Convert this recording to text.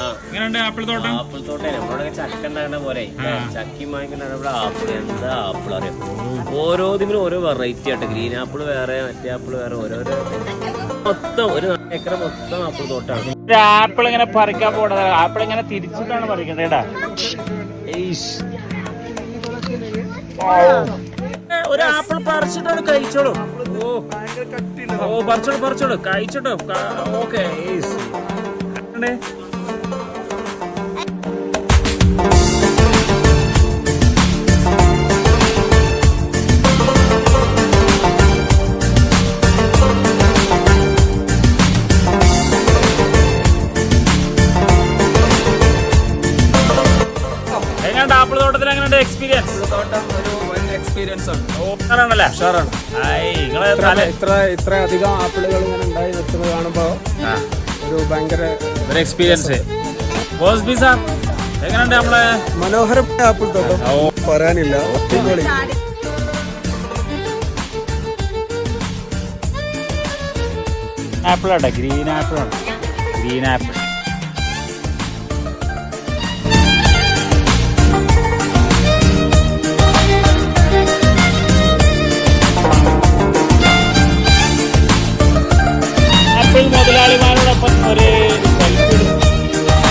എങ്ങനെയുണ്ട് ആപ്പിൾ തോട്ടം? ആപ്പിൾ തോട്ടം നമ്മളോടൊക്കെ ചക്ക ഉണ്ടാകുന്ന പോലെ ചക്കി വാങ്ങിക്കുന്ന ഇവിടെ ആപ്പിൾ എന്താ ആപ്പിൾ അറിയാം. ഓരോ ഇതിനും ഓരോ വെറൈറ്റി ആട്ടെ. ഗ്രീൻ ആപ്പിൾ വേറെ, മറ്റേ ആപ്പിൾ വേറെ, ഓരോരോ മൊത്തം ഒരു ഏക്കർ മൊത്തം ആപ്പിൾ തോട്ടാണ്. ആപ്പിൾ ഇങ്ങനെ പറിക്കാൻ പോണത്, ആപ്പിൾ ഇങ്ങനെ തിരിച്ചിട്ടാണ് പറിക്കുന്നത് കേട്ടാ. ഒരു ആപ്പിൾ പറിച്ചിട്ടാണ് കഴിച്ചോളൂ. ഓ പറിച്ചോളൂ കഴിച്ചോട്ടോ. ഓക്കെ എങ്ങനെയുണ്ട് ആപ്പിൾ തോട്ടത്തിൽ? എങ്ങനെയുണ്ട് എക്സ്പീരിയൻസ്? എക്സ്പീരിയൻസ് ആണ്. ഇത്ര അധികം ആപ്പിളുകൾ ഇങ്ങനെ ഉണ്ടായി നിൽക്കുന്നത് കാണുമ്പോ ഒരു ഭയങ്കര ഒരു എക്സ്പീരിയൻസ്. എങ്ങനെയുണ്ട് നമ്മളെ മനോഹരമായ ആപ്പിൾ തോട്ടം, പറയാനില്ല. ആപ്പിൾ ആട്ടെ, ഗ്രീൻ ആപ്പിൾ ആണ്. Green apple